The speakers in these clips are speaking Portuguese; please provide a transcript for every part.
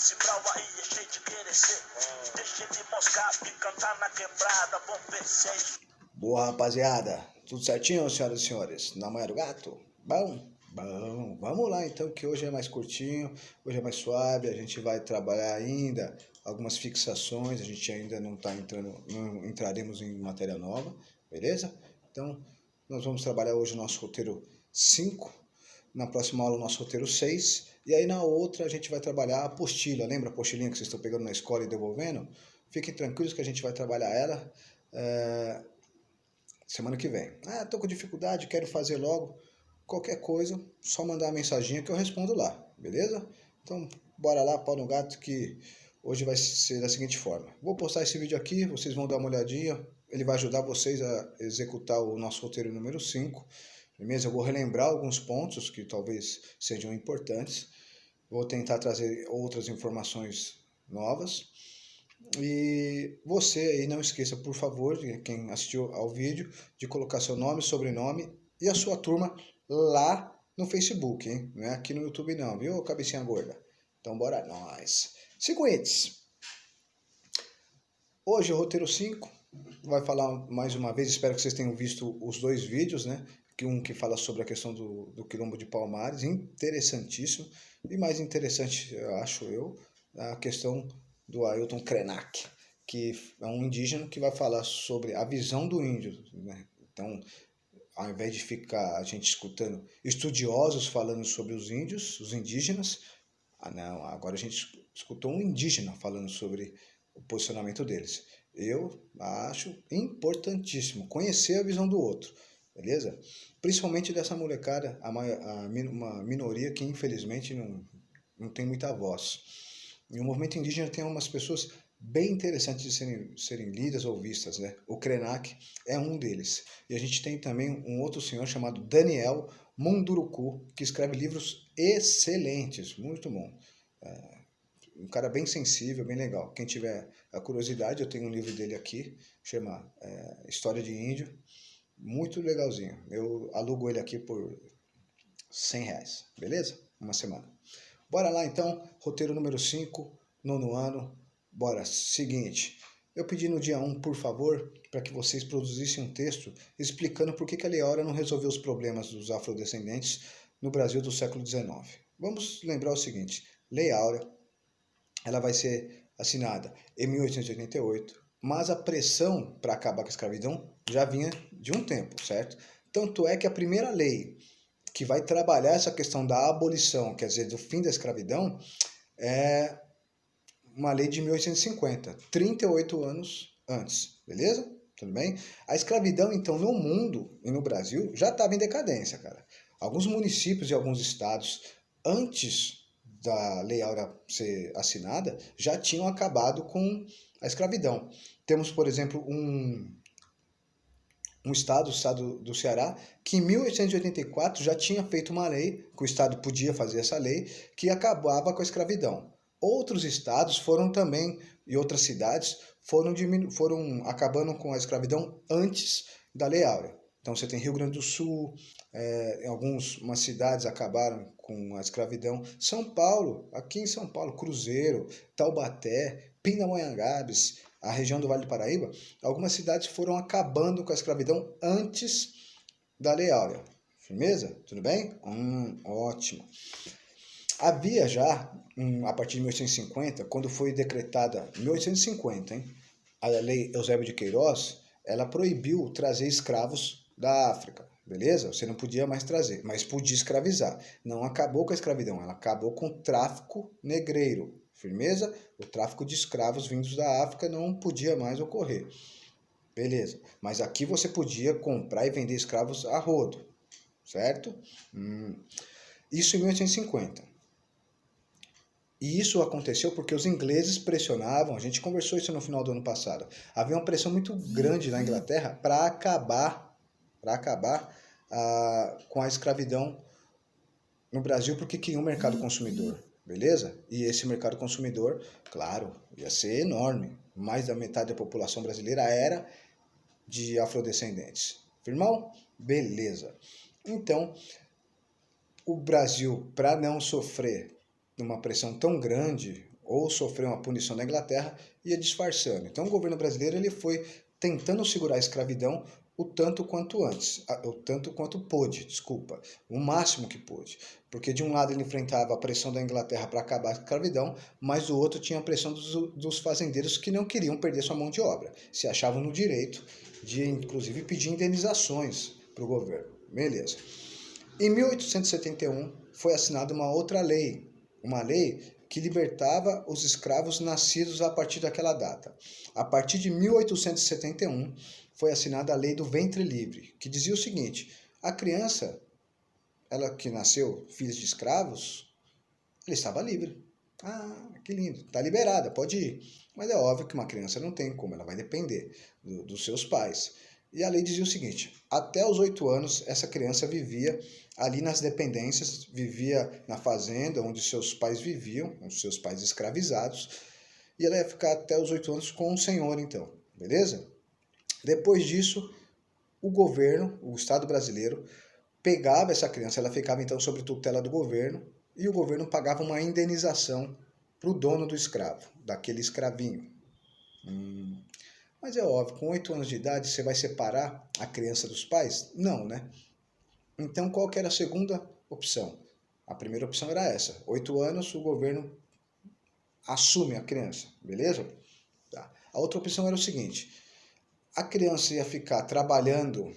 Esse brau aí é cheio de querer ser. Deixa de moscar e cantar na quebrada. Vamos ver se é isso. Boa, rapaziada. Tudo certinho, senhoras e senhores? Na manhã do gato? Bom. Vamos lá então, que hoje é mais curtinho, hoje é mais suave. A gente vai trabalhar ainda algumas fixações. A gente ainda não está entrando, não entraremos em matéria nova, beleza? Então, nós vamos trabalhar hoje o nosso roteiro 5. Na próxima aula, o nosso roteiro 6. E aí na outra, a gente vai trabalhar a apostila. Lembra a apostilinha que vocês estão pegando na escola e devolvendo? Fiquem tranquilos que a gente vai trabalhar ela semana que vem. Tô com dificuldade, quero fazer logo. Qualquer coisa, só mandar uma mensaginha que eu respondo lá, beleza? Então, bora lá, pau no gato, que hoje vai ser da seguinte forma. Vou postar esse vídeo aqui, vocês vão dar uma olhadinha. Ele vai ajudar vocês a executar o nosso roteiro número 5. Beleza? Eu vou relembrar alguns pontos que talvez sejam importantes. Vou tentar trazer outras informações novas. E você aí não esqueça, por favor, quem assistiu ao vídeo, de colocar seu nome, sobrenome e a sua turma lá no Facebook, hein? Não é aqui no YouTube não, viu, cabecinha gorda? Então bora nós. Seguintes. Hoje o roteiro 5 vai falar mais uma vez, espero que vocês tenham visto os dois vídeos, né? Um que fala sobre a questão do quilombo de Palmares, interessantíssimo. E mais interessante, acho eu, a questão do Ailton Krenak, que é um indígena que vai falar sobre a visão do índio, né? Então, ao invés de ficar a gente escutando estudiosos falando sobre os índios, os indígenas, não, agora a gente escutou um indígena falando sobre o posicionamento deles. Eu acho importantíssimo conhecer a visão do outro, beleza? Principalmente dessa molecada, uma minoria que infelizmente não tem muita voz. E o movimento indígena tem umas pessoas bem interessantes de serem lidas ou vistas, né? O Krenak é um deles. E a gente tem também um outro senhor chamado Daniel Munduruku, que escreve livros excelentes, muito bom. Um cara bem sensível, bem legal. Quem tiver a curiosidade, eu tenho um livro dele aqui, chama História de Índio, muito legalzinho. Eu alugo ele aqui por R$100, beleza? Uma semana. Bora lá então, roteiro número 5, nono ano. Bora, seguinte, eu pedi no dia 1, por favor, para que vocês produzissem um texto explicando por que a Lei Áurea não resolveu os problemas dos afrodescendentes no Brasil do século XIX. Vamos lembrar o seguinte, Lei Áurea, ela vai ser assinada em 1888, mas a pressão para acabar com a escravidão já vinha de um tempo, certo? Tanto é que a primeira lei que vai trabalhar essa questão da abolição, quer dizer, do fim da escravidão, é uma lei de 1850, 38 anos antes, beleza? Tudo bem? A escravidão, então, no mundo e no Brasil já estava em decadência, cara. Alguns municípios e alguns estados, antes da Lei Áurea ser assinada, já tinham acabado com a escravidão. Temos, por exemplo, um estado, o estado do Ceará, que em 1884 já tinha feito uma lei, que o estado podia fazer essa lei, que acabava com a escravidão. Outros estados foram também, e outras cidades, foram acabando com a escravidão antes da Lei Áurea. Então você tem Rio Grande do Sul, algumas cidades acabaram com a escravidão. São Paulo, aqui em São Paulo, Cruzeiro, Taubaté, Pindamonhangabes, a região do Vale do Paraíba, algumas cidades foram acabando com a escravidão antes da Lei Áurea. Firmeza? Tudo bem? Ótimo. Havia já, a partir de 1850, quando foi decretada, 1850, hein, a Lei Eusébio de Queiroz, ela proibiu trazer escravos da África, beleza? Você não podia mais trazer, mas podia escravizar. Não acabou com a escravidão, ela acabou com o tráfico negreiro. Firmeza? O tráfico de escravos vindos da África não podia mais ocorrer. Beleza. Mas aqui você podia comprar e vender escravos a rodo. Certo? Isso em 1850. E isso aconteceu porque os ingleses pressionavam, a gente conversou isso no final do ano passado, havia uma pressão muito grande na Inglaterra para acabar com a escravidão no Brasil, porque queria um mercado consumidor. Beleza? E esse mercado consumidor, claro, ia ser enorme. Mais da metade da população brasileira era de afrodescendentes. Firmão? Beleza. Então, o Brasil, para não sofrer uma pressão tão grande, ou sofrer uma punição da Inglaterra, ia disfarçando. Então o governo brasileiro ele foi tentando segurar a escravidão o tanto quanto antes, o tanto quanto pôde, desculpa, o máximo que pôde. Porque de um lado ele enfrentava a pressão da Inglaterra para acabar a escravidão, mas do outro tinha a pressão dos fazendeiros que não queriam perder sua mão de obra, se achavam no direito de, inclusive, pedir indenizações para o governo. Beleza. Em 1871 foi assinada uma outra lei, uma lei que libertava os escravos nascidos a partir daquela data. A partir de 1871 foi assinada a lei do ventre livre, que dizia o seguinte: a criança, ela que nasceu filha de escravos, ela estava livre. Ah, que lindo, está liberada, pode ir. Mas é óbvio que uma criança não tem como, ela vai depender dos seus pais. E a lei dizia o seguinte: até os 8 anos, essa criança vivia ali nas dependências, vivia na fazenda onde seus pais viviam, os seus pais escravizados, e ela ia ficar até os 8 anos com o senhor, então, beleza? Depois disso, o governo, o Estado brasileiro, pegava essa criança, ela ficava então sob tutela do governo, e o governo pagava uma indenização para o dono do escravo, daquele escravinho. Mas é óbvio, com 8 anos de idade você vai separar a criança dos pais? Não, né? Então qual que era a segunda opção? A primeira opção era essa: 8 anos o governo assume a criança, beleza? Tá. A outra opção era o seguinte: a criança ia ficar trabalhando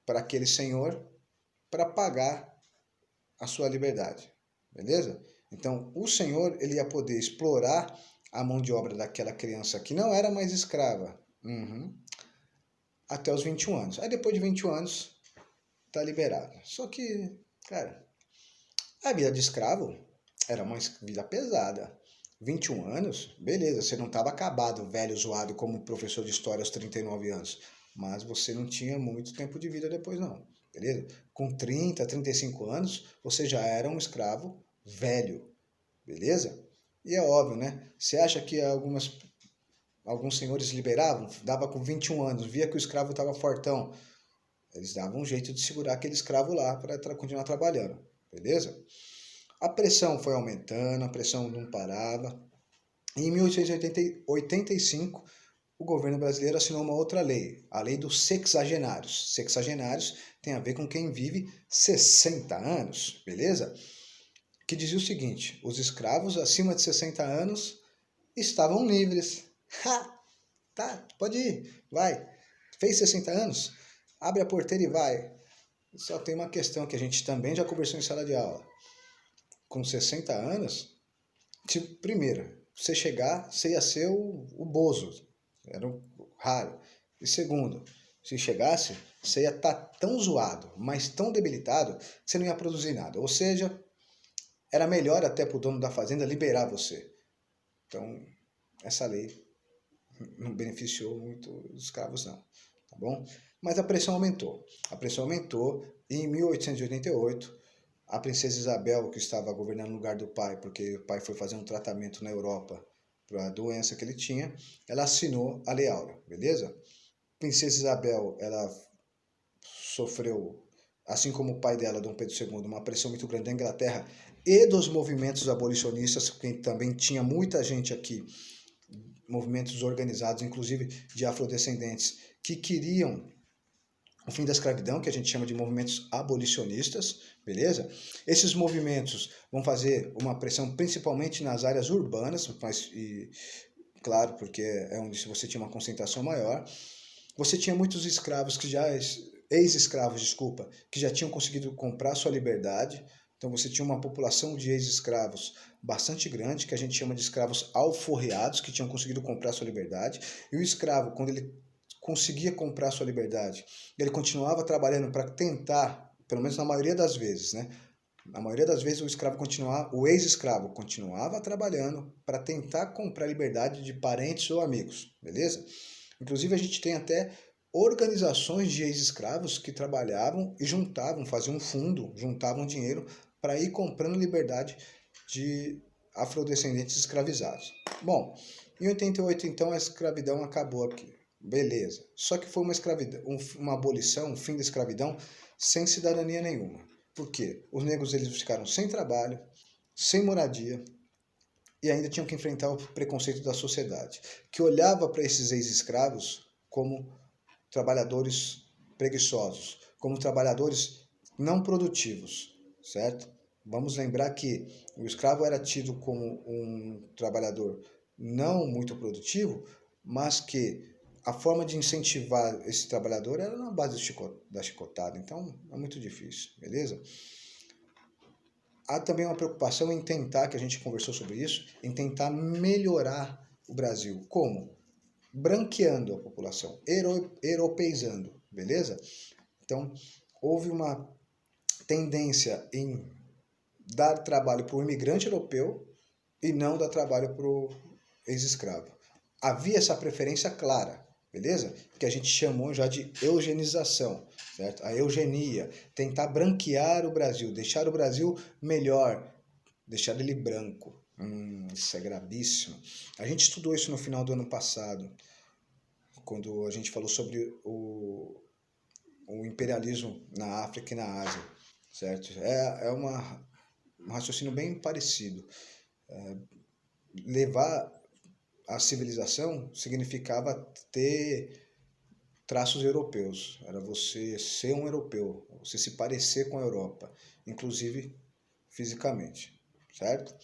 para aquele senhor para pagar a sua liberdade, beleza? Então o senhor ele ia poder explorar a mão de obra daquela criança que não era mais escrava, até os 21 anos. Aí depois de 21 anos tá liberado. Só que, cara, a vida de escravo era uma vida pesada. 21 anos, beleza, você não estava acabado, velho, zoado como professor de história aos 39 anos, mas você não tinha muito tempo de vida depois não, beleza? Com 30, 35 anos, você já era um escravo velho, beleza? E é óbvio, né? Você acha que alguns senhores liberavam? Dava com 21 anos, via que o escravo estava fortão, eles davam um jeito de segurar aquele escravo lá para continuar trabalhando, beleza? A pressão foi aumentando, a pressão não parava. E em 1885, o governo brasileiro assinou uma outra lei, a lei dos sexagenários. Sexagenários tem a ver com quem vive 60 anos, beleza? Que dizia o seguinte: os escravos acima de 60 anos estavam livres. Ha! Tá, pode ir, vai. Fez 60 anos? Abre a porteira e vai. Só tem uma questão que a gente também já conversou em sala de aula. Com 60 anos, tipo, primeiro, você chegar, você ia ser o Bozo. Era raro. E segundo, se chegasse, você ia estar tão zoado, mas tão debilitado, que você não ia produzir nada. Ou seja, era melhor até para o dono da fazenda liberar você. Então, essa lei não beneficiou muito os escravos, não. Tá bom? Mas a pressão aumentou. A pressão aumentou e em 1888, a princesa Isabel, que estava governando no lugar do pai, porque o pai foi fazer um tratamento na Europa para a doença que ele tinha, ela assinou a Lei Áurea, beleza? Princesa Isabel, ela sofreu, assim como o pai dela, Dom Pedro II, uma pressão muito grande da Inglaterra e dos movimentos abolicionistas, porque também tinha muita gente aqui, movimentos organizados, inclusive de afrodescendentes, que queriam o fim da escravidão, que a gente chama de movimentos abolicionistas, beleza? Esses movimentos vão fazer uma pressão principalmente nas áreas urbanas, mas, claro, porque é onde você tinha uma concentração maior. Você tinha muitos escravos que já, ex-escravos, desculpa, que já tinham conseguido comprar sua liberdade. Então você tinha uma população de ex-escravos bastante grande, que a gente chama de escravos alforreados, que tinham conseguido comprar sua liberdade. E o escravo, quando ele conseguia comprar sua liberdade, ele continuava trabalhando para tentar, pelo menos na maioria das vezes, né? Na maioria das vezes o ex-escravo continuava trabalhando para tentar comprar a liberdade de parentes ou amigos, beleza? Inclusive a gente tem até organizações de ex-escravos que trabalhavam e juntavam, faziam um fundo, juntavam dinheiro para ir comprando liberdade de afrodescendentes escravizados. Bom, em 88 então a escravidão acabou aqui. Beleza. Só que foi uma escravidão, uma abolição, um fim da escravidão sem cidadania nenhuma. Por quê? Os negros eles ficaram sem trabalho, sem moradia, e ainda tinham que enfrentar o preconceito da sociedade, que olhava para esses ex-escravos como trabalhadores preguiçosos, como trabalhadores não produtivos, certo? Vamos lembrar que o escravo era tido como um trabalhador não muito produtivo, mas que a forma de incentivar esse trabalhador era na base da chicotada. Então, é muito difícil, beleza? Há também uma preocupação em tentar, que a gente conversou sobre isso, em tentar melhorar o Brasil. Como? Branqueando a população, europeizando, beleza? Então, houve uma tendência em dar trabalho para o imigrante europeu e não dar trabalho para o ex-escravo. Havia essa preferência clara, beleza? Que a gente chamou já de eugenização, certo? A eugenia, tentar branquear o Brasil, deixar o Brasil melhor, deixar ele branco. Isso é gravíssimo. A gente estudou isso no final do ano passado, quando a gente falou sobre o imperialismo na África e na Ásia, certo? É um raciocínio bem parecido. Levar a civilização significava ter traços europeus. Era você ser um europeu, você se parecer com a Europa, inclusive fisicamente, certo?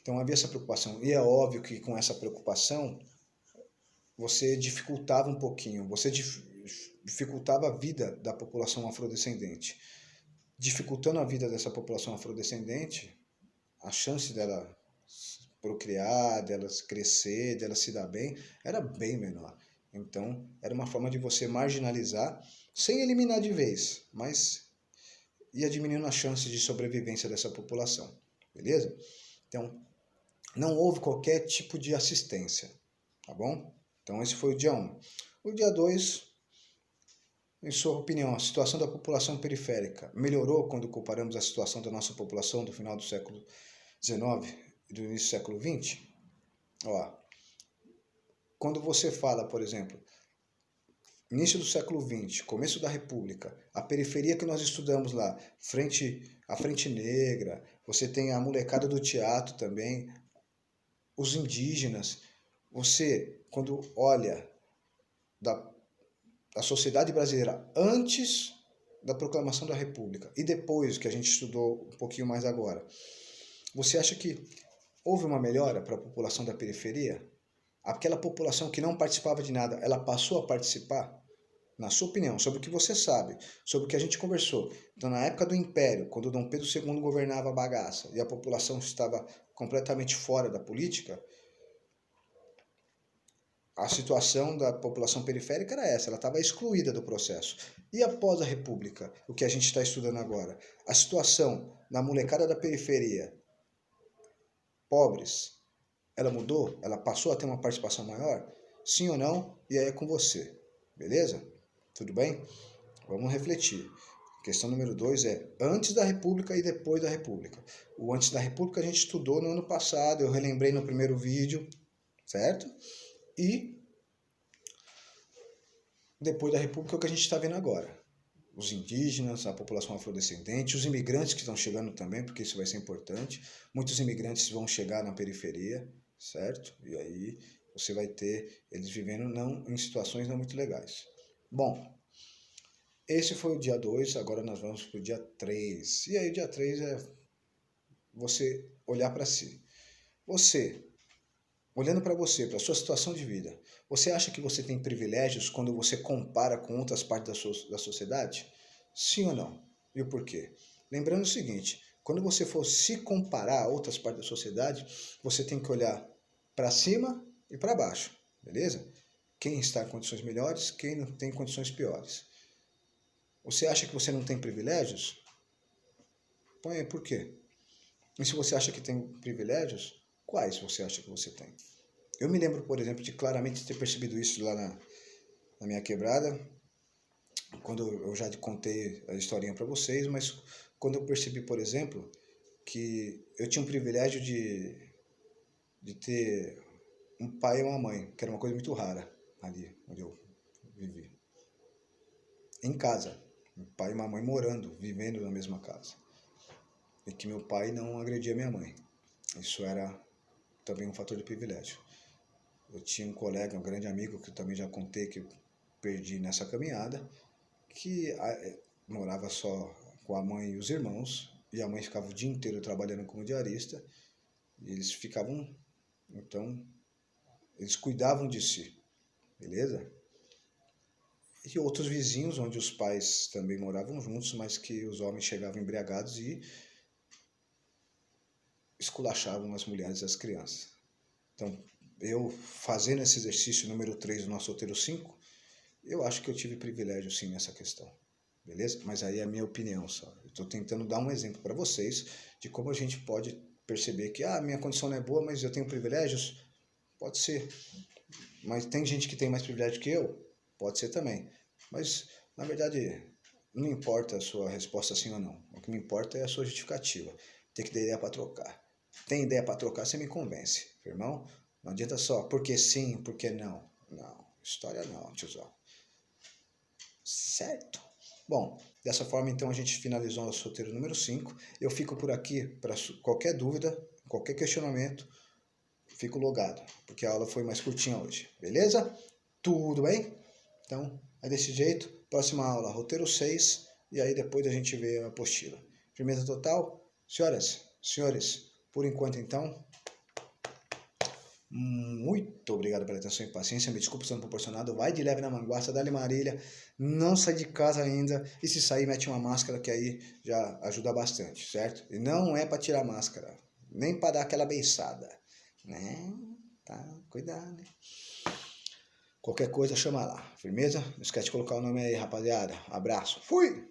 Então havia essa preocupação. E é óbvio que com essa preocupação você dificultava um pouquinho, você dificultava a vida da população afrodescendente. Dificultando a vida dessa população afrodescendente, a chance dela procriar, dela crescer, dela se dar bem, era bem menor. Então, era uma forma de você marginalizar, sem eliminar de vez, mas ia diminuindo a chance de sobrevivência dessa população, beleza? Então, não houve qualquer tipo de assistência, tá bom? Então, esse foi o dia 1. O dia 2, em sua opinião, a situação da população periférica melhorou quando comparamos a situação da nossa população do final do século XIX e do início do século XX? Ó, quando você fala, por exemplo, início do século XX, começo da República, a periferia que nós estudamos lá, a Frente Negra, você tem a molecada do teatro também, os indígenas, você, quando olha da sociedade brasileira antes da proclamação da República e depois, que a gente estudou um pouquinho mais agora, você acha que houve uma melhora para a população da periferia? Aquela população que não participava de nada, ela passou a participar? Na sua opinião, sobre o que você sabe, sobre o que a gente conversou. Então, na época do Império, quando Dom Pedro II governava a bagaça e a população estava completamente fora da política, a situação da população periférica era essa, ela estava excluída do processo. E após a República, o que a gente está estudando agora, a situação na molecada da periferia, pobres, ela mudou? Ela passou a ter uma participação maior? Sim ou não? E aí é com você, beleza? Tudo bem? Vamos refletir. Questão número 2 é antes da República e depois da República. O antes da República a gente estudou no ano passado, eu relembrei no primeiro vídeo, certo? E depois da República é o que a gente está vendo agora. Os indígenas, a população afrodescendente, os imigrantes que estão chegando também, porque isso vai ser importante. Muitos imigrantes vão chegar na periferia, certo? E aí você vai ter eles vivendo não em situações não muito legais. Bom, esse foi o dia 2, agora nós vamos para o dia 3. E aí o dia 3 é você olhar para si. Você, olhando para você, para a sua situação de vida, você acha que você tem privilégios quando você compara com outras partes da sociedade? Sim ou não? E o porquê? Lembrando o seguinte, quando você for se comparar a outras partes da sociedade, você tem que olhar para cima e para baixo, beleza? Quem está em condições melhores, quem não tem condições piores. Você acha que você não tem privilégios? Põe aí por quê? E se você acha que tem privilégios, quais você acha que você tem? Eu me lembro, por exemplo, de claramente ter percebido isso lá na minha quebrada, quando eu já contei a historinha para vocês, mas quando eu percebi, por exemplo, que eu tinha um privilégio de ter um pai e uma mãe, que era uma coisa muito rara ali onde eu vivi. Em casa, um pai e uma mãe morando, vivendo na mesma casa. E que meu pai não agredia minha mãe. Isso era também um fator de privilégio. Eu tinha um colega, um grande amigo, que eu também já contei que eu perdi nessa caminhada, que morava só com a mãe e os irmãos, e a mãe ficava o dia inteiro trabalhando como diarista, e eles ficavam, então, eles cuidavam de si, beleza? E outros vizinhos, onde os pais também moravam juntos, mas que os homens chegavam embriagados e esculachavam as mulheres e as crianças. Então, eu fazendo esse exercício número 3 do nosso roteiro 5, eu acho que eu tive privilégio sim nessa questão, beleza? Mas aí é a minha opinião só. Eu estou tentando dar um exemplo para vocês de como a gente pode perceber que minha condição não é boa, mas eu tenho privilégios? Pode ser. Mas tem gente que tem mais privilégio que eu? Pode ser também. Mas, na verdade, não importa a sua resposta sim ou não. O que me importa é a sua justificativa. Tem que ter ideia para trocar. Tem ideia para trocar, você me convence, irmão. Não adianta só porque sim, porque não. Não, história não, tiozão. Certo? Bom, dessa forma então a gente finalizou nosso roteiro número 5. Eu fico por aqui para qualquer dúvida, qualquer questionamento, fico logado, porque a aula foi mais curtinha hoje, beleza? Tudo bem? Então, é desse jeito. Próxima aula, roteiro 6, e aí depois a gente vê a apostila. Firmeza total? Senhoras, senhores, por enquanto então, muito obrigado pela atenção e paciência. Me desculpe sendo proporcionado. Vai de leve na manguaça, dá-lhe Marília. Não sai de casa ainda. E se sair, mete uma máscara, que aí já ajuda bastante, certo? E não é para tirar a máscara, nem para dar aquela beiçada, né? Tá, cuidado, né? Qualquer coisa, chama lá. Firmeza? Não esquece de colocar o nome aí, rapaziada. Abraço. Fui!